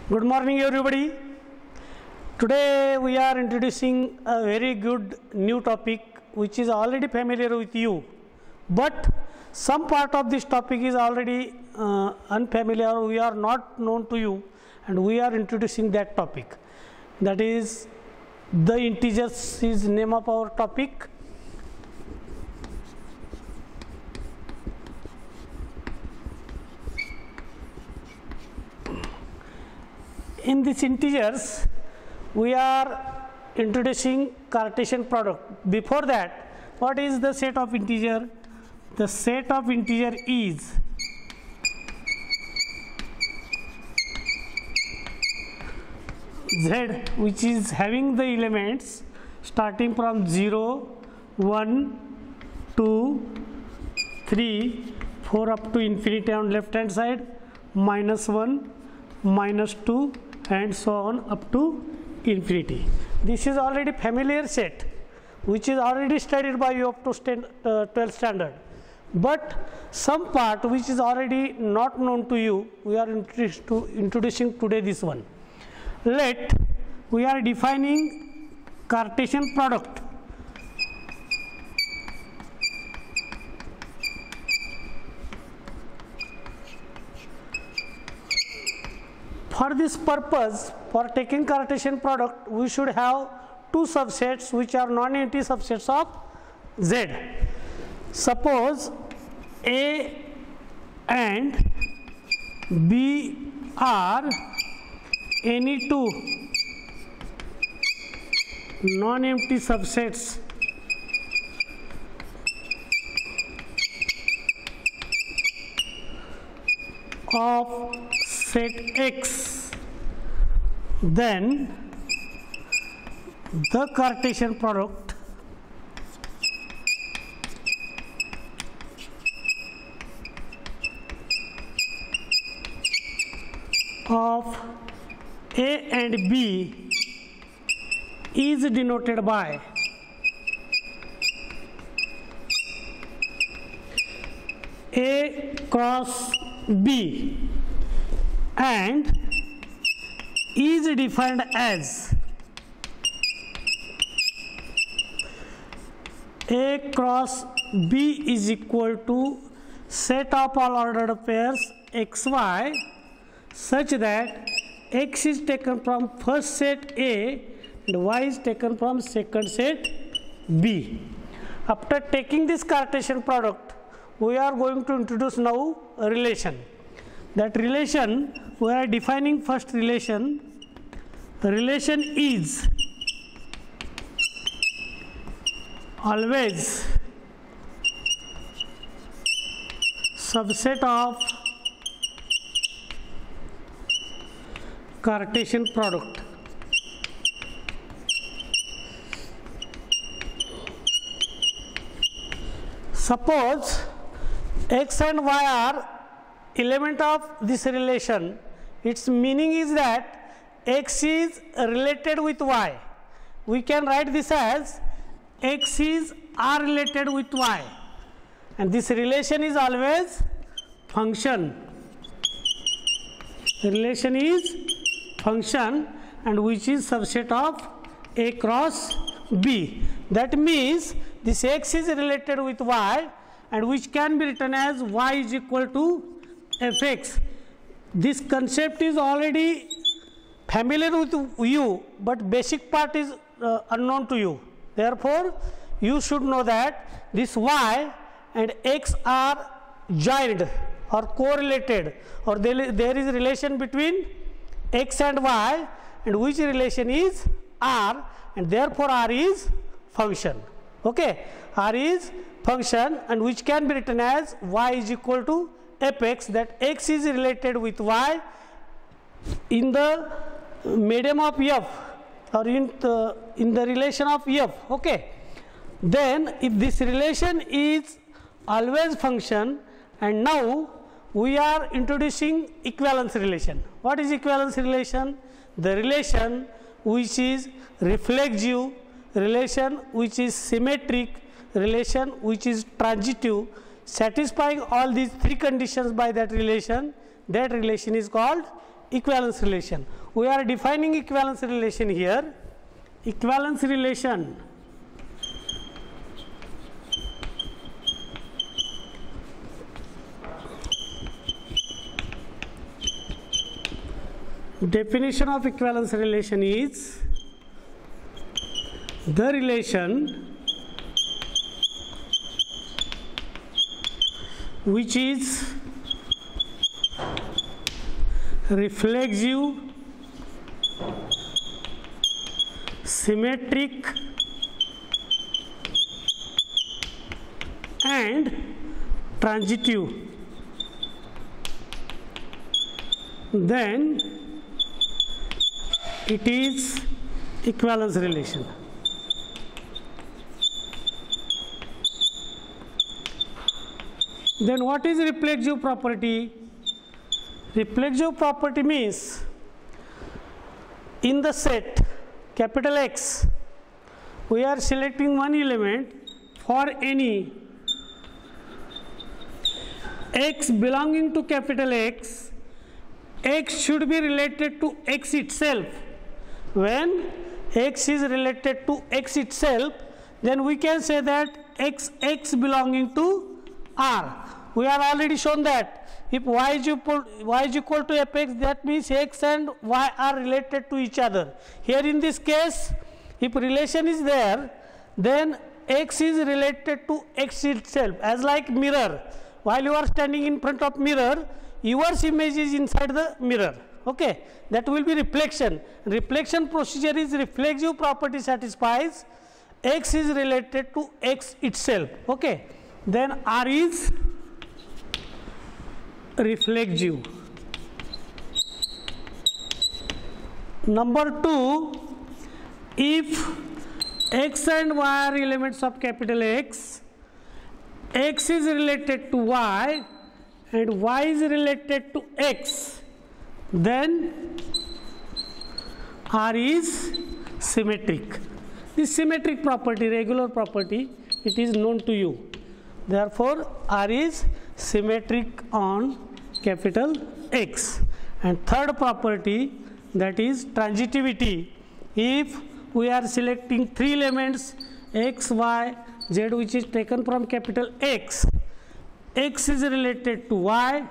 Good morning, everybody. Today we are introducing a very good new topic which is already familiar with you, but some part of this topic is already unfamiliar, we are not known to you, and we are introducing that topic. That is, the integers is name of our topic. In these integers, we are introducing Cartesian product. Before that, what is the set of integer? The set of integer is Z, which is having the elements starting from 0, 1, 2, 3, 4 up to infinity on left hand side, -1, -2, and so on up to infinity. This is already familiar set which is already studied by you up to 12th standard, but some part which is already not known to you, we are introducing today this one. We are defining Cartesian product. For this purpose, for taking Cartesian product, we should have two subsets which are non-empty subsets of Z. Suppose A and B are any two non-empty subsets of set X, then the Cartesian product of A and B is denoted by A cross B and is defined as A cross B is equal to set of all ordered pairs XY such that X is taken from first set A and Y is taken from second set B. After taking this Cartesian product, we are going to introduce now a relation. That relation, we are defining first relation. The relation is always subset of Cartesian product. Suppose X and Y are element of this relation, its meaning is that X is related with Y. We can write this as X is R related with Y, and this relation is always function. The relation is function and which is subset of A cross B. That means this X is related with Y and which can be written as Y is equal to Fx. This concept is already familiar with you, but basic part is unknown to you. Therefore, you should know that this Y and X are joined or correlated, or there is a relation between X and Y, and which relation is R, and therefore R is function. Okay, R is function and which can be written as Y is equal to Fx, that X is related with Y in the medium of F or in the relation of F. Okay, then if this relation is always function, and now we are introducing equivalence relation. What is equivalence relation? The relation which is reflexive, relation which is symmetric, relation which is transitive, satisfying all these three conditions by that relation is called equivalence relation. We are defining equivalence relation here. Equivalence relation definition of equivalence relation is the relation which is reflexive, symmetric and transitive. Then it is equivalence relation. Then what is reflexive property? Reflexive property means in the set capital X, we are selecting one element for any X belonging to capital X. X should be related to X itself. When X is related to X itself, then we can say that X belonging to R. We have already shown that if y is equal to fx, that means x and y are related to each other. Here in this case, if relation is there, then x is related to x itself, as like mirror. While you are standing in front of mirror, your image is inside the mirror. Okay, that will be reflection. Reflection procedure is reflexive property satisfies x is related to x itself. Okay, then R is reflexive. Number 2, if x and y are elements of capital X, x is related to y and y is related to x, then R is symmetric. This symmetric property, regular property, it is known to you. Therefore, R is symmetric on capital X. And third property, that is transitivity. If we are selecting three elements x, y, z, which is taken from capital X, x is related to y,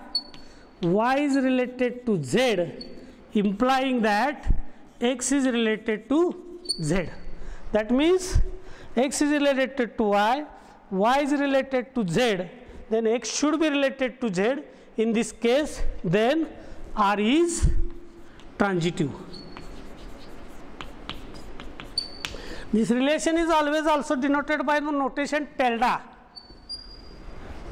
y is related to z, implying that x is related to z. That means x is related to y, y is related to z, then x should be related to z. In this case, then R is transitive. This relation is always also denoted by the notation tilde.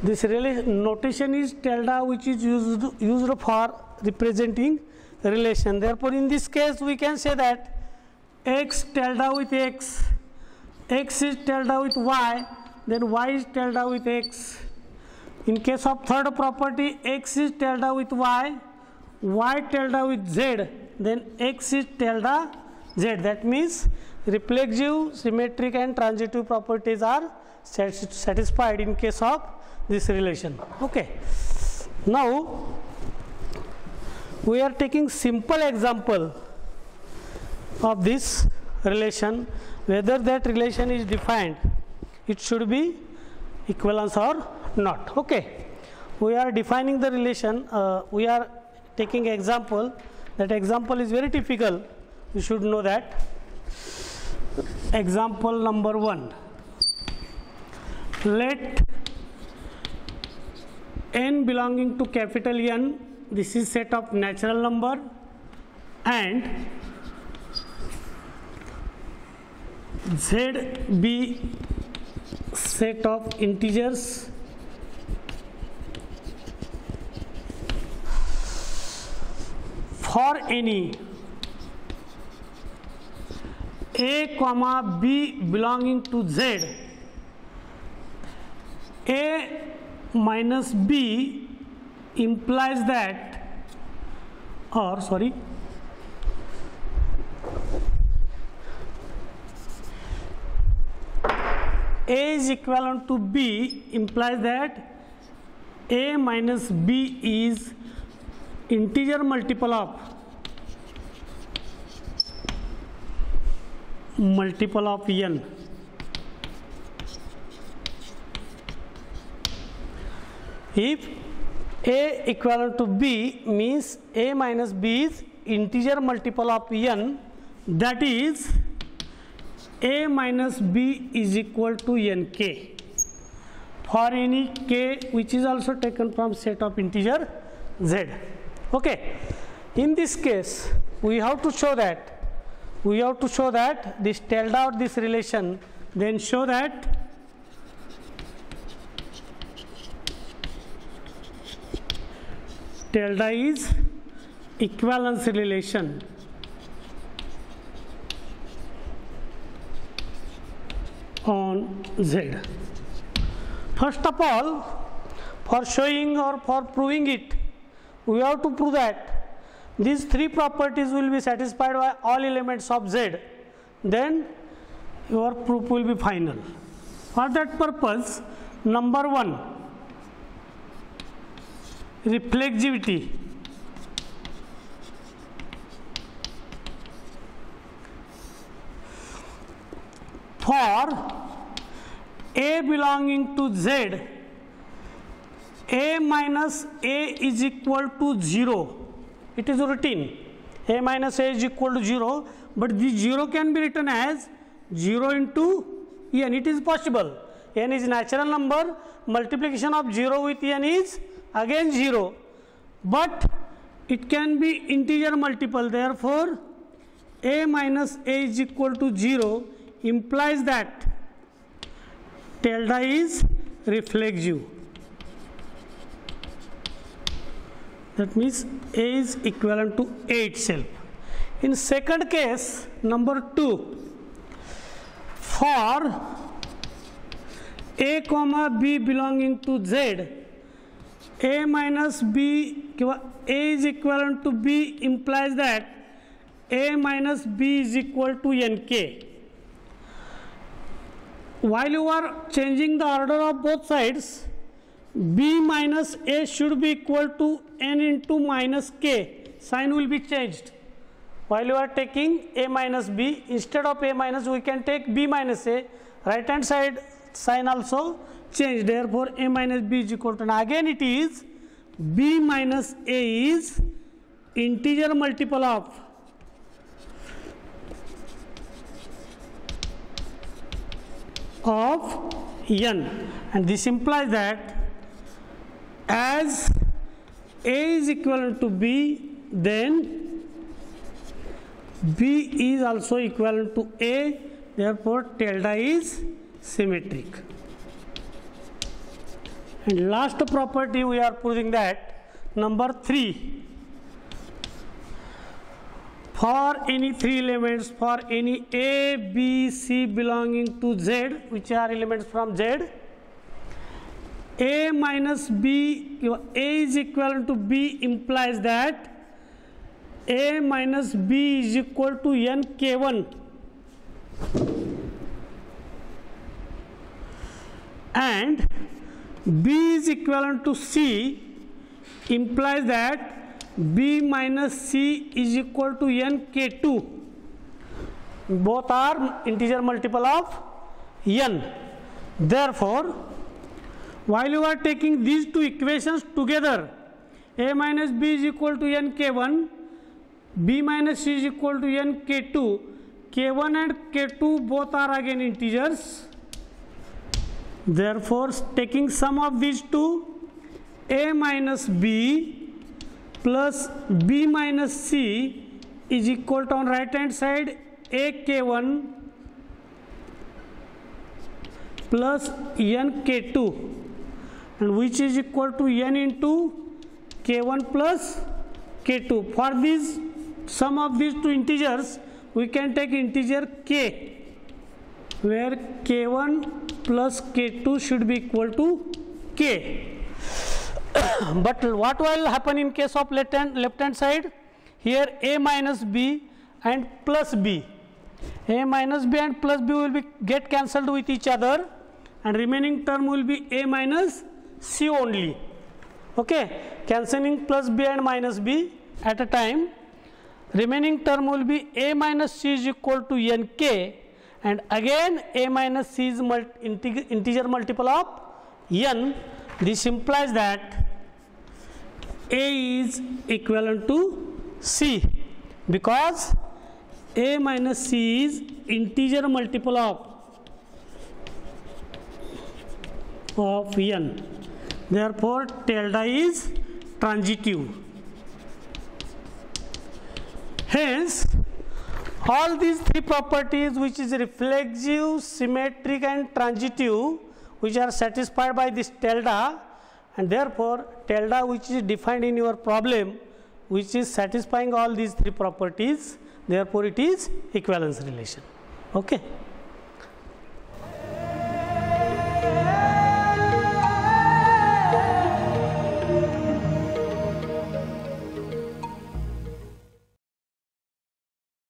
This notation is tilde, which is used for representing relation. Therefore, in this case, we can say that x tilde with x, x is tilde with y, then y is tilde with x. In case of third property, x is tilde with y, y tilde with z, then x is tilde z. That means reflexive, symmetric and transitive properties are satisfied in case of this relation. Okay. Now, we are taking simple example of this relation. Whether that relation is defined, it should be equivalence or not. Okay. We are defining the relation. We are taking example. That example is very typical. You should know that. Example number 1. Let n belonging to capital N, this is set of natural number, and Z be set of integers for any a comma b belonging to Z. A minus b implies that, or sorry, A is equivalent to b implies that A minus b is integer multiple of multiple of n. If a equivalent to b means a minus b is integer multiple of n, that is a minus b is equal to nk for any k which is also taken from set of integer z. Okay. In this case we have to show that this tilde out this relation, then show that tilde is equivalence relation on z. First of all, for showing or for proving it, we have to prove that these three properties will be satisfied by all elements of z, then your proof will be final. For that purpose, number one, reflexivity. For a belonging to z, a minus a is equal to 0. It is a routine. A minus a is equal to 0, but this 0 can be written as 0 into n. It is possible. N is natural number. Multiplication of 0 with n is again 0. But it can be integer multiple. Therefore, a minus a is equal to 0 implies that tilde is reflexive. That means a is equivalent to a itself. In second case, number 2, for a comma b belonging to z, a minus b, a is equivalent to b implies that a minus b is equal to nk. While you are changing the order of both sides, b minus a should be equal to n into minus k. Sign will be changed. While you are taking a minus b, instead of a minus we can take b minus a. Right hand side sign also changed. Therefore, a minus b is equal to, and again it is b minus a is integer multiple of n, and this implies that as a is equivalent to b, then b is also equivalent to a. Therefore, tilde is symmetric. And last property we are proving that number 3. For any three elements, for any a, b, c belonging to z, which are elements from z, a minus b, a is equivalent to b implies that a minus b is equal to nk1. And b is equivalent to c implies that b minus c is equal to nk2. Both are integer multiple of n. Therefore, while you are taking these two equations together, a minus b is equal to nk1, b minus c is equal to nk2, k1 and k2 both are again integers. Therefore, taking sum of these two, a minus b plus b minus c is equal to, on right hand side, a k1 plus n k2, and which is equal to n into k1 plus k2. For this sum of these two integers, we can take integer k, where k1 plus k2 should be equal to k. But what will happen in case of left hand side? Here a minus b and plus b. A minus b and plus b will be get cancelled with each other, and remaining term will be a minus c only. Okay, cancelling plus b and minus b at a time. Remaining term will be a minus c is equal to nk, and again a minus c is integer multiple of n. This implies that a is equivalent to c, because a minus c is integer multiple of n. Therefore, tilde is transitive. Hence, all these three properties, which is reflexive, symmetric and transitive, which are satisfied by this tilde, and therefore tilde which is defined in your problem, which is satisfying all these three properties, therefore it is equivalence relation. Okay.